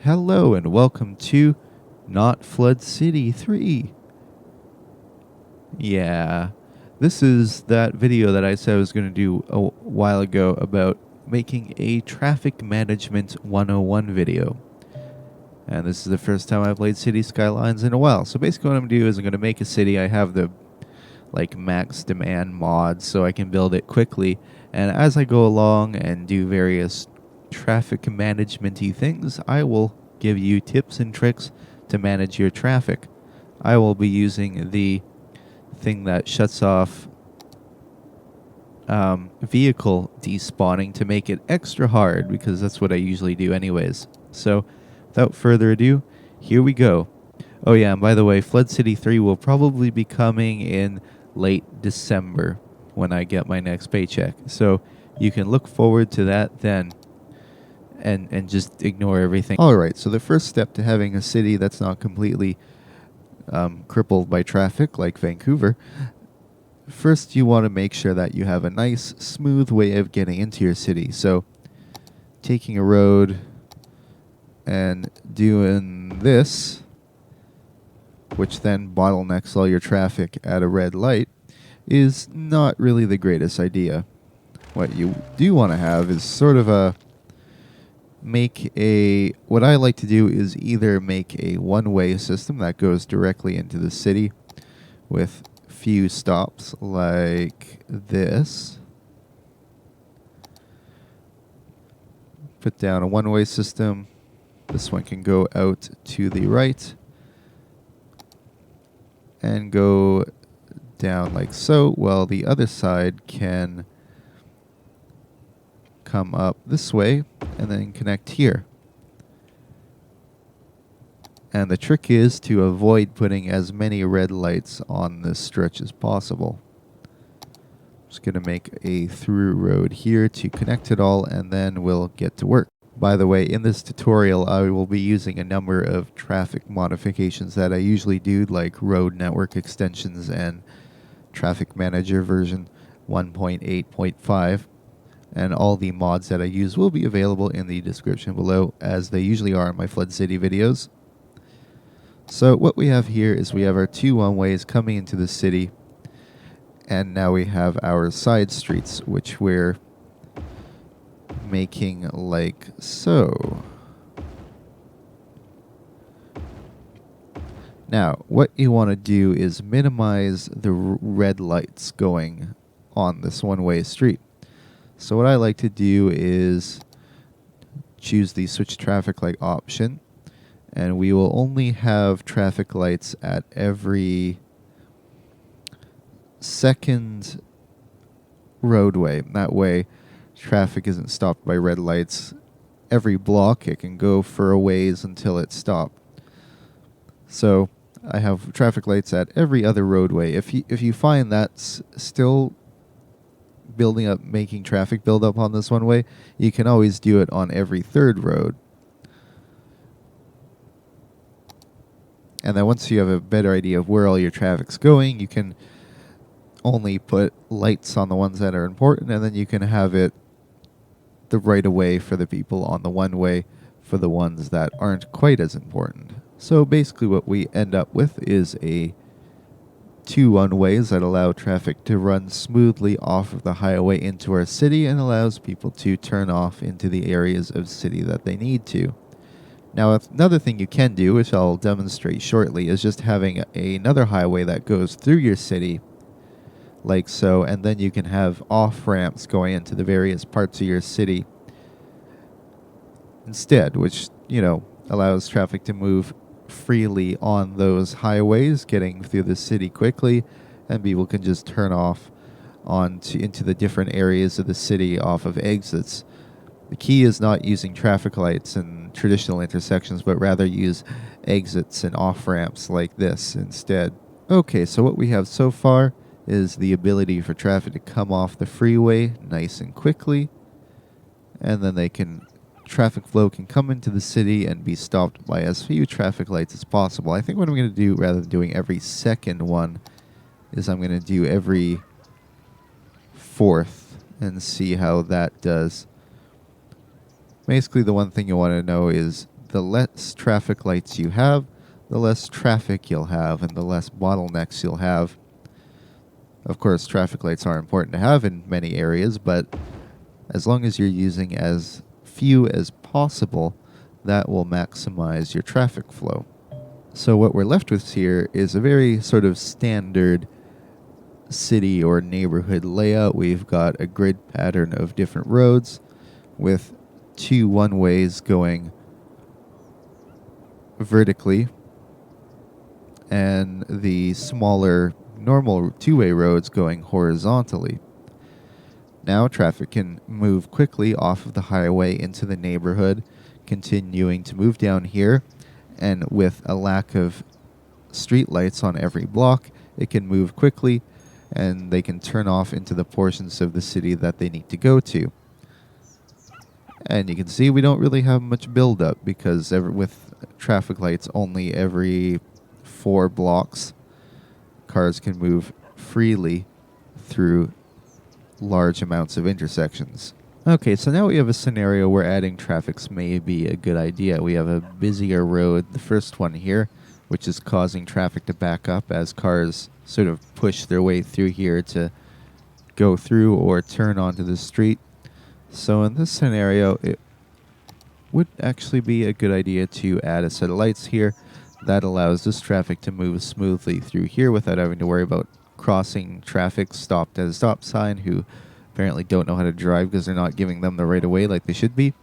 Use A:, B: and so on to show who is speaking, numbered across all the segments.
A: Hello and welcome to Not Flood City 3. Yeah, this is that video that I said I was going to do a while ago about making a traffic management 101 video. And this is the first time I played City Skylines in a while. So basically what I'm going to do is I'm going to make a city. I have the max demand mods so I can build it quickly. And as I go along and do various traffic management-y things, I will give you tips and tricks to manage your traffic. I will be using the thing that shuts off vehicle despawning to make it extra hard, because that's what I usually do anyways. So without further ado, here we go. Oh yeah, and by the way, Flood City 3 will probably be coming in late December when I get my next paycheck. So you can look forward to that then. And just ignore everything. Alright, so the first step to having a city that's not completely crippled by traffic like Vancouver, first you want to make sure that you have a nice, smooth way of getting into your city. So taking a road and doing this, which then bottlenecks all your traffic at a red light, is not really the greatest idea. What you do want to have is sort of what I like to do is either make a one-way system that goes directly into the city with few stops like this. Put down a one-way system. This one can go out to the right and go down like so, while the other side can come up this way and then connect here. And the trick is to avoid putting as many red lights on this stretch as possible. Just going to make a through road here to connect it all, and then we'll get to work. By the way, in this tutorial I will be using a number of traffic modifications that I usually do, like road network extensions and traffic manager version 1.8.5. And all the mods that I use will be available in the description below, as they usually are in my Flood City videos. So what we have here is we have our two one-ways coming into the city, and now we have our side streets, which we're making like so. Now, what you want to do is minimize the red lights going on this one-way street. So what I like to do is choose the switch traffic light option, and we will only have traffic lights at every second roadway. That way traffic isn't stopped by red lights every block. It can go for a ways until it's stopped. So I have traffic lights at every other roadway. If you find that's still making traffic build up on this one way, you can always do it on every third road. And then once you have a better idea of where all your traffic's going, you can only put lights on the ones that are important, and then you can have it the right of way for the people on the one way for the ones that aren't quite as important. So basically what we end up with is two one-ways that allow traffic to run smoothly off of the highway into our city, and allows people to turn off into the areas of city that they need to. Now, another thing you can do, which I'll demonstrate shortly, is just having another highway that goes through your city, like so, and then you can have off-ramps going into the various parts of your city instead, which, allows traffic to move freely on those highways, getting through the city quickly, and people can just turn off into the different areas of the city off of exits. The key is not using traffic lights and traditional intersections, but rather use exits and off-ramps like this instead. Okay, so what we have so far is the ability for traffic to come off the freeway nice and quickly, and then traffic flow can come into the city and be stopped by as few traffic lights as possible. I think what I'm going to do, rather than doing every second one, is I'm going to do every fourth and see how that does. Basically, the one thing you want to know is the less traffic lights you have, the less traffic you'll have, and the less bottlenecks you'll have. Of course, traffic lights are important to have in many areas, but as long as you're using as few as possible, that will maximize your traffic flow. So what we're left with here is a very sort of standard city or neighborhood layout. We've got a grid pattern of different roads with 2 one-ways going vertically and the smaller normal 2-way roads going horizontally. Now traffic can move quickly off of the highway into the neighborhood, continuing to move down here, and with a lack of street lights on every block, it can move quickly and they can turn off into the portions of the city that they need to go to. And you can see we don't really have much build-up because with traffic lights only every 4 blocks, cars can move freely through large amounts of intersections. Okay, so now we have a scenario where adding traffics may be a good idea. We have a busier road, the first one here, which is causing traffic to back up as cars sort of push their way through here to go through or turn onto the street. So in this scenario, it would actually be a good idea to add a set of lights here that allows this traffic to move smoothly through here without having to worry about crossing traffic stopped at a stop sign who apparently don't know how to drive because they're not giving them the right of way like they should be.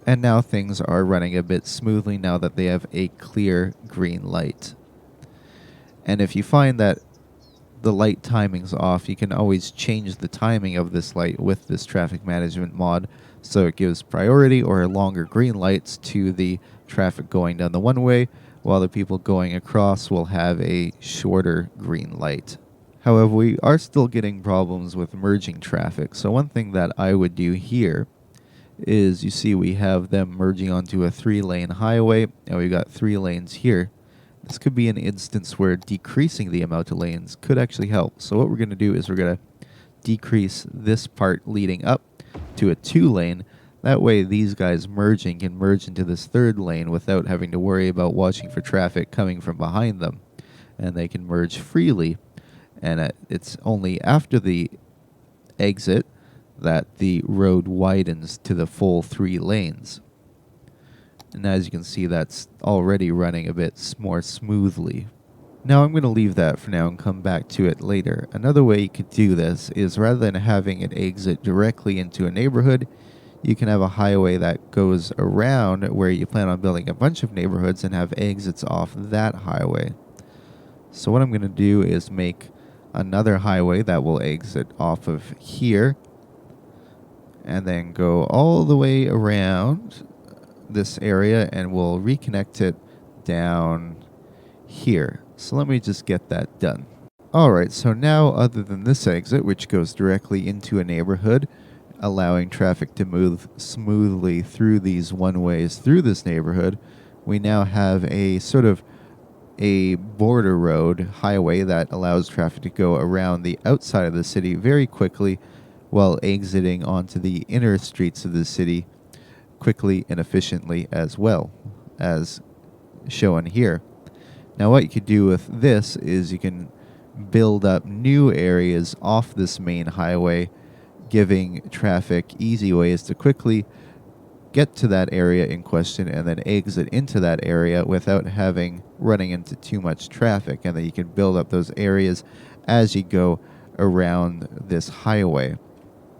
A: And now things are running a bit smoothly now that they have a clear green light. And if you find that the light timing's off, you can always change the timing of this light with this traffic management mod so it gives priority or longer green lights to the traffic going down the one way, while the people going across will have a shorter green light. However, we are still getting problems with merging traffic, so one thing that I would do here is, you see we have them merging onto a 3-lane highway, and we've got 3 lanes here. This could be an instance where decreasing the amount of lanes could actually help. So what we're going to do is we're going to decrease this part leading up to a 2-lane. That way these guys merging can merge into this 3rd lane without having to worry about watching for traffic coming from behind them. And they can merge freely. And it's only after the exit that the road widens to the full 3 lanes. And as you can see, that's already running a bit more smoothly. Now I'm going to leave that for now and come back to it later. Another way you could do this is, rather than having it exit directly into a neighborhood, you can have a highway that goes around where you plan on building a bunch of neighborhoods and have exits off that highway. So what I'm going to do is make another highway that will exit off of here and then go all the way around this area, and we'll reconnect it down here. So let me just get that done. Alright, so now other than this exit, which goes directly into a neighborhood, allowing traffic to move smoothly through these one-ways through this neighborhood, we now have a sort of a border road highway that allows traffic to go around the outside of the city very quickly while exiting onto the inner streets of the city quickly and efficiently as well, as shown here. Now what you could do with this is you can build up new areas off this main highway, giving traffic easy ways to quickly get to that area in question and then exit into that area without running into too much traffic. And then you can build up those areas as you go around this highway.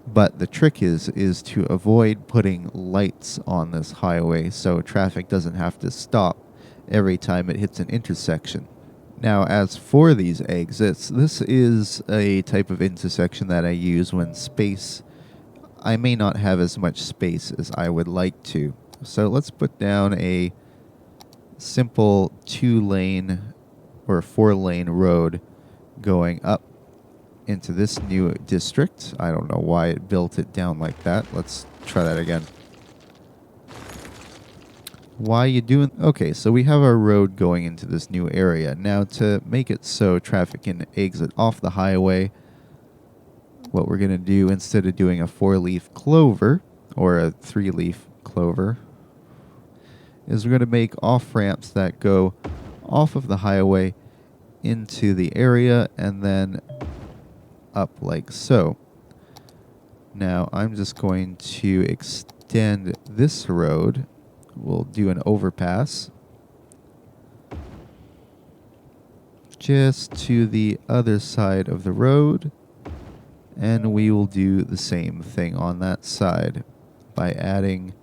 A: But the trick is to avoid putting lights on this highway so traffic doesn't have to stop every time it hits an intersection. Now, as for these exits, this is a type of intersection that I use when I may not have as much space as I would like to. So let's put down a simple 2-lane or 4-lane road going up into this new district. I don't know why it built it down like that. Let's try that again. Why you doing? Okay, so we have our road going into this new area. Now, to make it so traffic can exit off the highway, what we're going to do, instead of doing a 4-leaf clover or a 3-leaf clover, is we're going to make off-ramps that go off of the highway into the area and then up like so. Now I'm just going to extend this road. We'll do an overpass just to the other side of the road, and we will do the same thing on that side by adding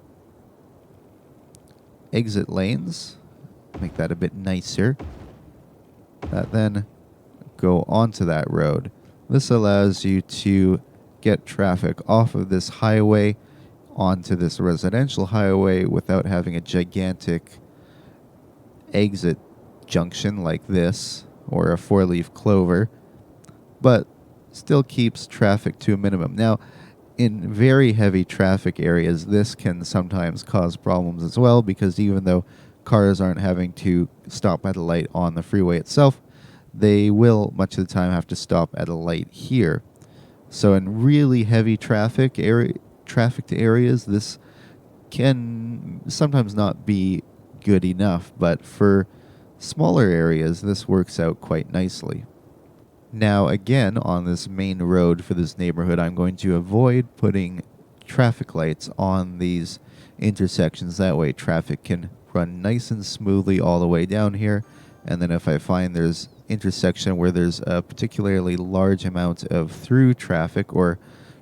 A: exit lanes, make that a bit nicer, that then go onto that road. This allows you to get traffic off of this highway onto this residential highway without having a gigantic exit junction like this or a four-leaf clover, but still keeps traffic to a minimum. Now, in very heavy traffic areas, this can sometimes cause problems as well, because even though cars aren't having to stop at a light on the freeway itself, they will much of the time have to stop at a light here. So in really heavy trafficked areas, this can sometimes not be good enough, but for smaller areas, this works out quite nicely. Now, again, on this main road for this neighborhood, I'm going to avoid putting traffic lights on these intersections. That way, traffic can run nice and smoothly all the way down here. And then if I find there's intersection where there's a particularly large amount of through traffic or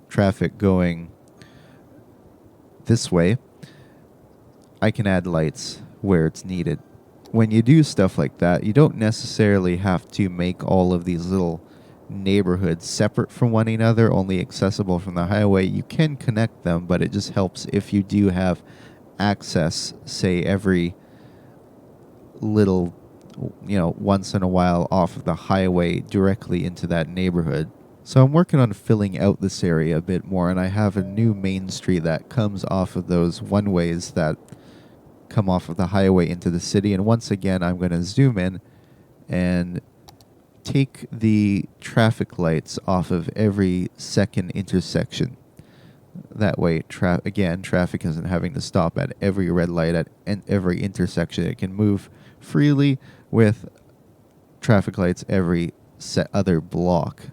A: traffic going this way, I can add lights where it's needed. When you do stuff like that, you don't necessarily have to make all of these little neighborhoods separate from one another, only accessible from the highway. You can connect them, but it just helps if you do have access, say, every little, once in a while off of the highway directly into that neighborhood. So I'm working on filling out this area a bit more, and I have a new main street that comes off of those one-ways that come off of the highway into the city. And once again, I'm going to zoom in and take the traffic lights off of every second intersection. That way, traffic isn't having to stop at every red light at every intersection. It can move freely with traffic lights every other block.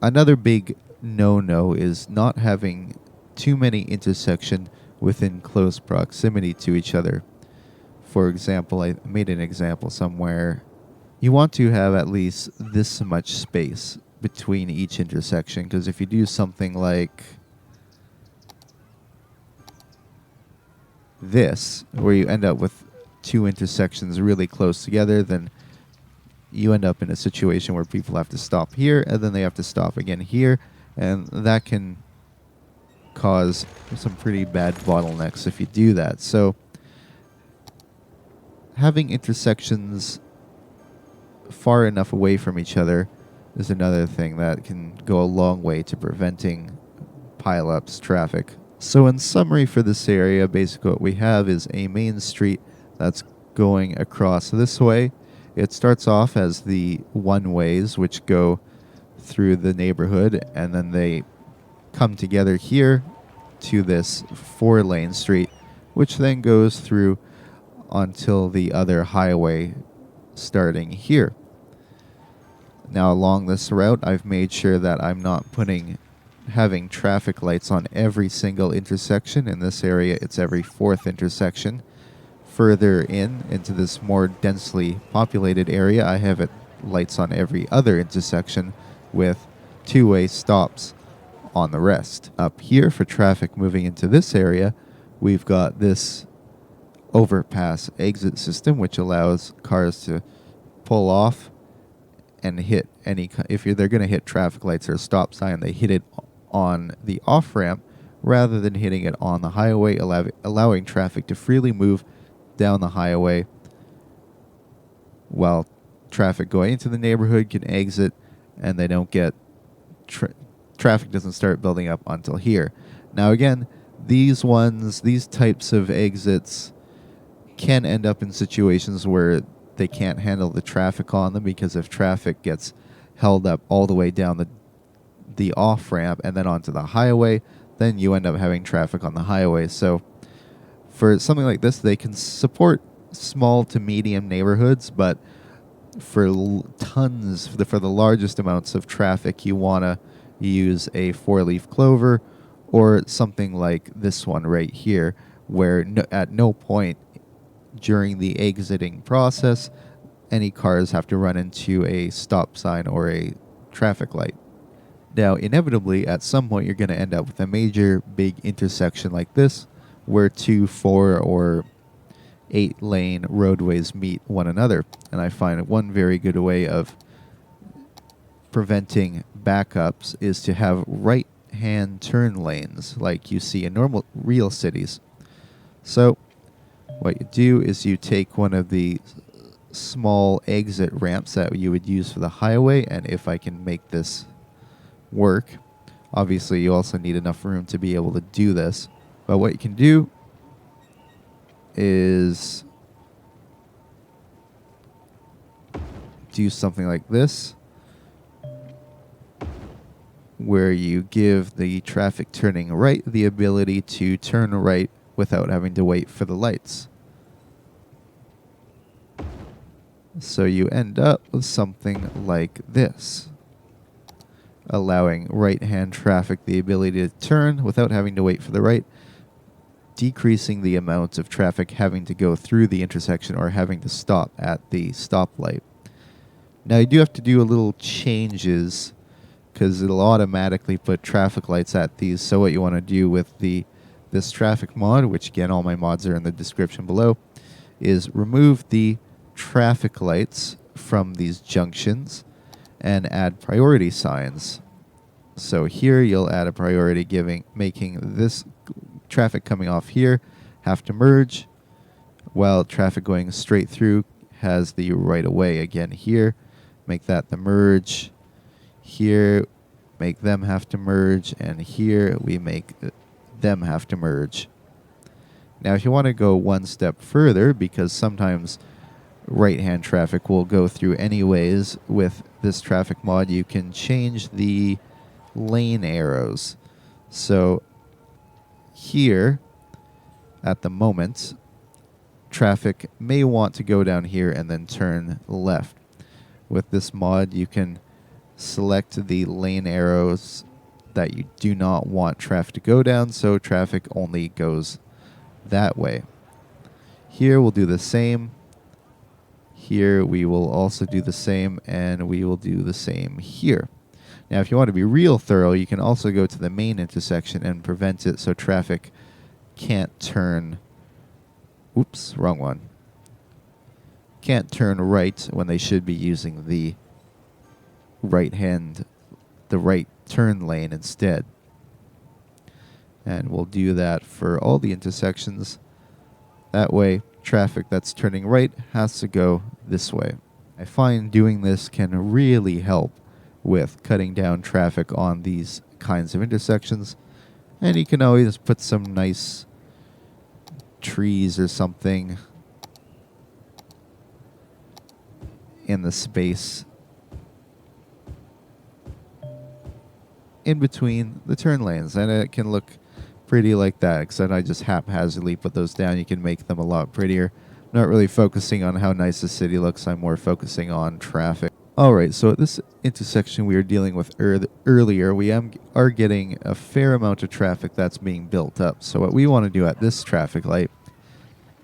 A: Another big no-no is not having too many intersections within close proximity to each other. For example, I made an example somewhere. You want to have at least this much space between each intersection, because if you do something like this, where you end up with two intersections really close together, then you end up in a situation where people have to stop here, and then they have to stop again here, and that can cause some pretty bad bottlenecks if you do that. So having intersections far enough away from each other is another thing that can go a long way to preventing pileups traffic. So in summary for this area, basically what we have is a main street that's going across this way. It starts off as the one-ways, which go through the neighborhood, and then they come together here to this four-lane street, which then goes through until the other highway starting here. Now along this route, I've made sure that I'm not having traffic lights on every single intersection. In this area, it's every fourth intersection. Further into this more densely populated area, I have lights on every other intersection with two-way stops on the rest. Up here for traffic moving into this area, we've got this overpass exit system, which allows cars to pull off and hit if they're going to hit traffic lights or a stop sign, they hit it on the off-ramp rather than hitting it on the highway, allowing traffic to freely move down the highway, while traffic going into the neighborhood can exit, and they don't get traffic doesn't start building up until here. Now again, these types of exits can end up in situations where they can't handle the traffic on them, because if traffic gets held up all the way down the off-ramp and then onto the highway, then you end up having traffic on the highway. So for something like this, they can support small to medium neighborhoods, but for for the largest amounts of traffic, you want to use a four-leaf clover or something like this one right here, where at no point during the exiting process, any cars have to run into a stop sign or a traffic light. Now, inevitably, at some point, you're going to end up with a major big intersection like this, where 2, 4, or 8-lane roadways meet one another. And I find one very good way of preventing backups is to have right-hand turn lanes like you see in normal real cities. So what you do is you take one of the small exit ramps that you would use for the highway, and if I can make this work, obviously you also need enough room to be able to do this, but what you can do is do something like this, where you give the traffic turning right the ability to turn right without having to wait for the lights. So you end up with something like this, allowing right-hand traffic the ability to turn without having to wait for the right, decreasing the amount of traffic having to go through the intersection or having to stop at the stoplight. Now you do have to do a little changes because it'll automatically put traffic lights at these. So what you want to do with this traffic mod, which again all my mods are in the description below, is remove the traffic lights from these junctions and add priority signs. So here you'll add a priority making this traffic coming off here have to merge, while traffic going straight through has the right of way. Again here, make that the merge. Here, make them have to merge, and here we make them have to merge. Now if you want to go one step further, because sometimes right-hand traffic will go through anyways with this traffic mod, you can change the lane arrows. So here, at the moment, traffic may want to go down here and then turn left. With this mod, you can select the lane arrows that you do not want traffic to go down, so traffic only goes that way. Here we'll do the same. Here we will also do the same, and we will do the same here. Now if you want to be real thorough, you can also go to the main intersection and prevent it so traffic can't turn... Oops, wrong one. Can't turn right when they should be using the right turn lane instead. And we'll do that for all the intersections. That way, traffic that's turning right has to go this way. I find doing this can really help with cutting down traffic on these kinds of intersections. And you can always put some nice trees or something in the space in between the turn lanes, and it can look pretty like that, except I just haphazardly put those down. You can make them a lot prettier. I'm not really focusing on how nice the city looks, I'm more focusing on traffic. Alright, so at this intersection we were dealing with earlier, we are getting a fair amount of traffic that's being built up. So what we want to do at this traffic light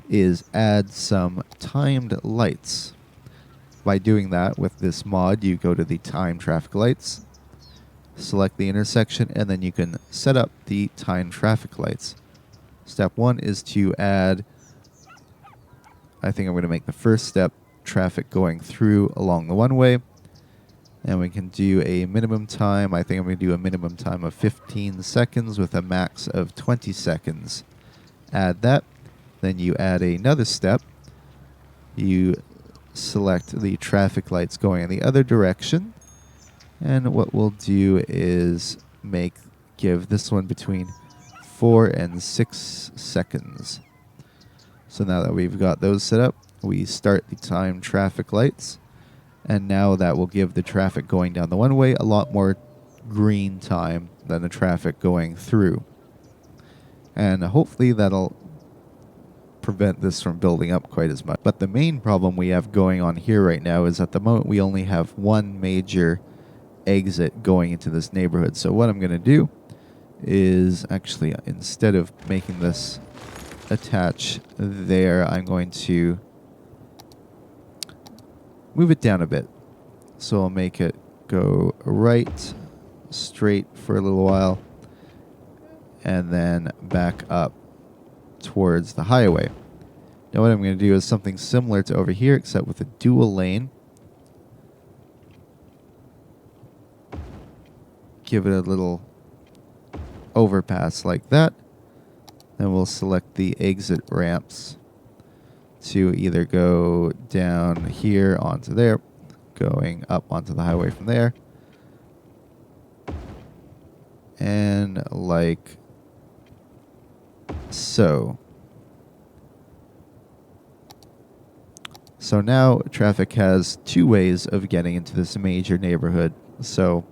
A: is add some timed lights. By doing that with this mod, you go to the time traffic lights, select the intersection, and then you can set up the timed traffic lights. Step 1 is to add, I think I'm going to make the first step traffic going through along the one-way, and we can do a minimum time. I think I'm going to do a minimum time of 15 seconds with a max of 20 seconds. Add that, then you add another step. You select the traffic lights going in the other direction, and what we'll do is give this one between 4 and 6 seconds. So now that we've got those set up, we start the time traffic lights, and now that will give the traffic going down the one way a lot more green time than the traffic going through. And hopefully that'll prevent this from building up quite as much. But the main problem we have going on here right now is at the moment we only have one major exit going into this neighborhood. So what I'm going to do is actually, instead of making this attach there, I'm going to move it down a bit. So I'll make it go right, straight for a little while, and then back up towards the highway. Now what I'm going to do is something similar to over here, except with a dual lane. Give it a little overpass like that. Then we'll select the exit ramps to either go down here onto there, going up onto the highway from there, and like so. So now traffic has two ways of getting into this major neighborhood. So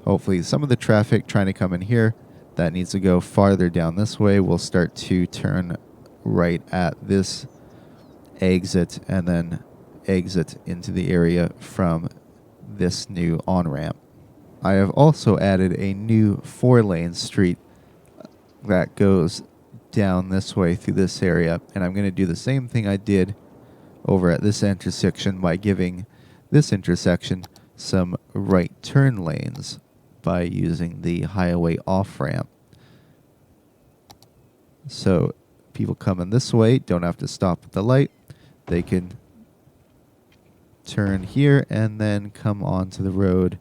A: hopefully some of the traffic trying to come in here that needs to go farther down this way will start to turn right at this exit and then exit into the area from this new on-ramp. I have also added a new 4-lane street that goes down this way through this area, and I'm going to do the same thing I did over at this intersection by giving this intersection some right turn lanes by using the highway off-ramp. So people coming this way don't have to stop at the light. They can turn here and then come onto the road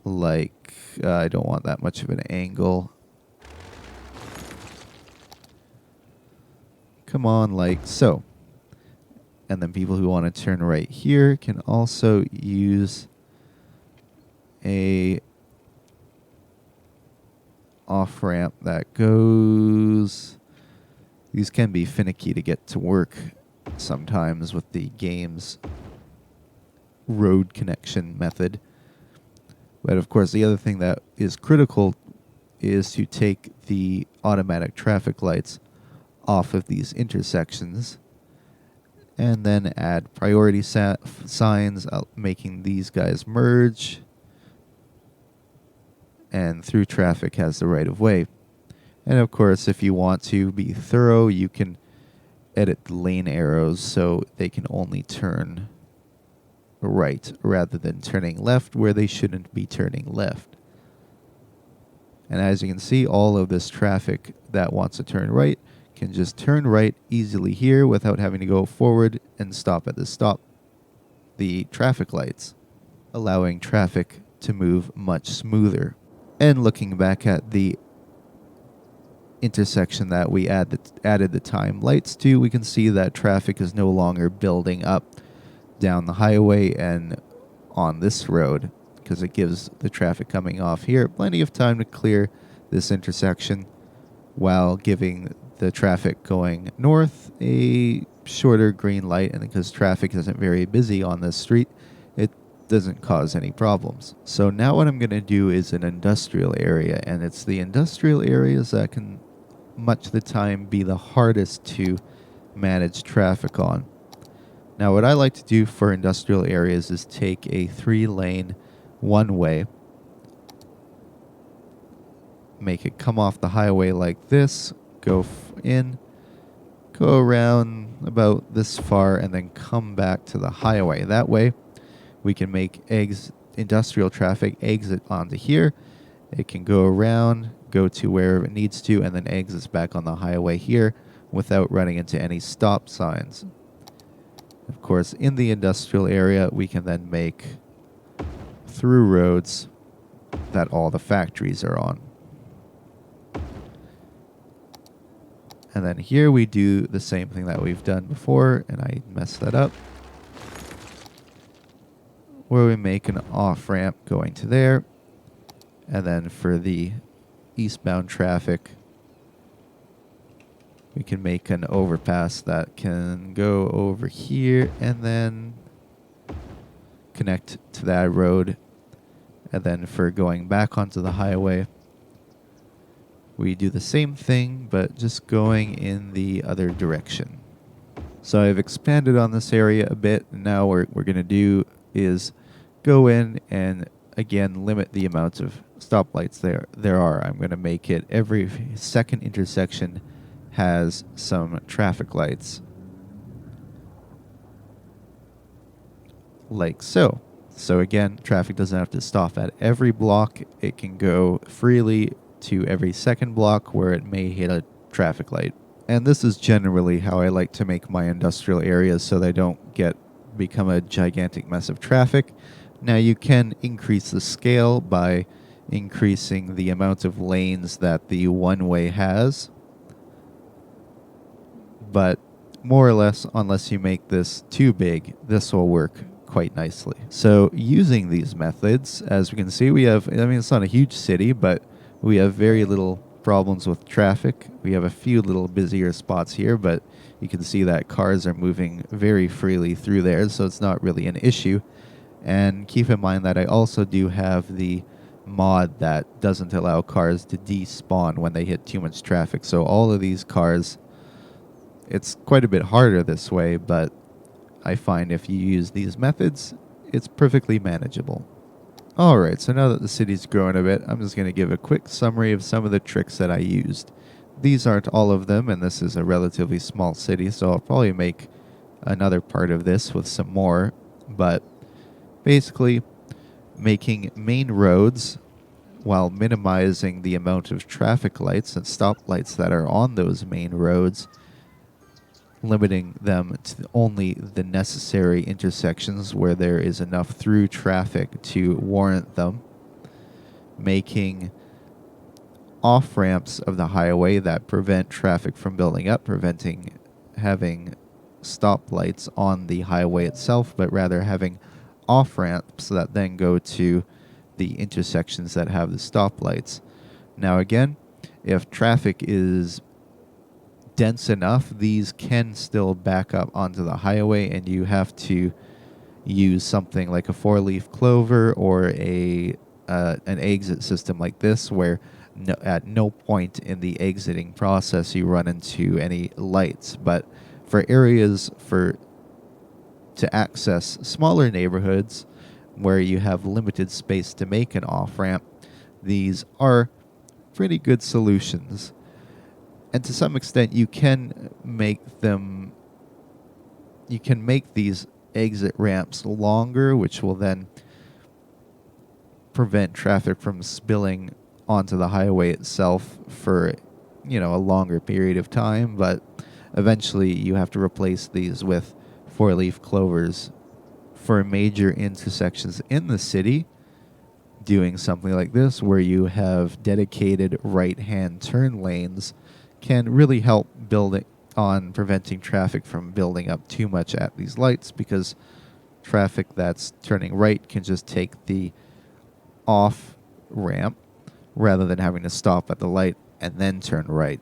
A: like, I don't want that much of an angle. Come on, like so. And then people who want to turn right here can also use a off-ramp that goes... These can be finicky to get to work sometimes with the game's road connection method. But of course, the other thing that is critical is to take the automatic traffic lights off of these intersections and then add priority signs, making these guys merge, and through traffic has the right of way. And of course, if you want to be thorough, you can edit the lane arrows so they can only turn right rather than turning left where they shouldn't be turning left. And as you can see, all of this traffic that wants to turn right can just turn right easily here without having to go forward and stop at the traffic lights, allowing traffic to move much smoother. And looking back at the intersection that we added the time lights to, we can see that traffic is no longer building up down the highway and on this road, because it gives the traffic coming off here plenty of time to clear this intersection while giving the traffic going north a shorter green light. And because traffic isn't very busy on this street, it doesn't cause any problems. So now what I'm going to do is an industrial area, and it's the industrial areas that can much of the time be the hardest to manage traffic on. Now what I like to do for industrial areas is take a 3-lane one-way, make it come off the highway like this, go in, go around about this far, and then come back to the highway. That way we can make industrial traffic exit onto here. It can go around, go to wherever it needs to, and then exits back on the highway here without running into any stop signs. Of course, in the industrial area, we can then make through roads that all the factories are on. And then here we do the same thing that we've done before, and I messed that up, where we make an off-ramp going to there. And then for the eastbound traffic, we can make an overpass that can go over here and then connect to that road. And then for going back onto the highway, we do the same thing, but just going in the other direction. So I've expanded on this area a bit. Now what we're going to do is go in and again limit the amount of stoplights there are. I'm going to make it every second intersection has some traffic lights. Like so. So again, traffic doesn't have to stop at every block. It can go freely to every second block where it may hit a traffic light. And this is generally how I like to make my industrial areas so they don't become a gigantic mess of traffic. Now you can increase the scale by increasing the amount of lanes that the one-way has. But more or less, unless you make this too big, this will work quite nicely. So using these methods, as we can see, we have, it's not a huge city, but we have very little problems with traffic. We have a few little busier spots here, but you can see that cars are moving very freely through there, so it's not really an issue. And keep in mind that I also do have the mod that doesn't allow cars to despawn when they hit too much traffic. So all of these cars, it's quite a bit harder this way, but I find if you use these methods, it's perfectly manageable. Alright, so now that the city's growing a bit, I'm just going to give a quick summary of some of the tricks that I used. These aren't all of them, and this is a relatively small city, so I'll probably make another part of this with some more, but basically making main roads while minimizing the amount of traffic lights and stoplights that are on those main roads, limiting them to only the necessary intersections where there is enough through traffic to warrant them, making off-ramps of the highway that prevent traffic from building up, preventing having stoplights on the highway itself, but rather having off-ramps that then go to the intersections that have the stoplights. Now again, if traffic is dense enough, these can still back up onto the highway, and you have to use something like a 4-leaf clover or an exit system like this, where at no point in the exiting process you run into any lights. But for areas to access smaller neighborhoods where you have limited space to make an off-ramp, these are pretty good solutions. And to some extent, you can make these exit ramps longer, which will then prevent traffic from spilling onto the highway itself for, a longer period of time. But eventually, you have to replace these with 4-leaf clovers for major intersections in the city. Doing something like this, where you have dedicated right-hand turn lanes, can really help on preventing traffic from building up too much at these lights, because traffic that's turning right can just take the off ramp rather than having to stop at the light and then turn right,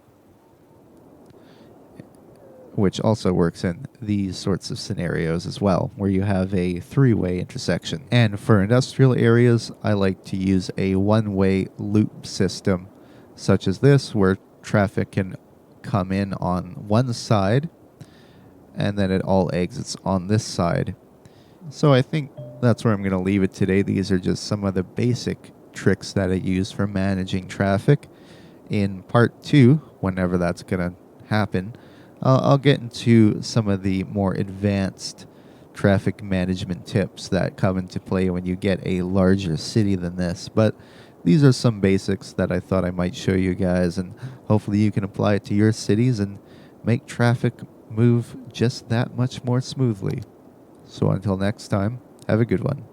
A: which also works in these sorts of scenarios as well, where you have a 3-way intersection. And for industrial areas, I like to use a 1-way loop system such as this, where traffic can come in on one side and then it all exits on this side. So I think that's where I'm going to leave it today. These are just some of the basic tricks that I use for managing traffic. In part 2, whenever that's going to happen, I'll get into some of the more advanced traffic management tips that come into play when you get a larger city than this. But these are some basics that I thought I might show you guys, and hopefully you can apply it to your cities and make traffic move just that much more smoothly. So until next time, have a good one.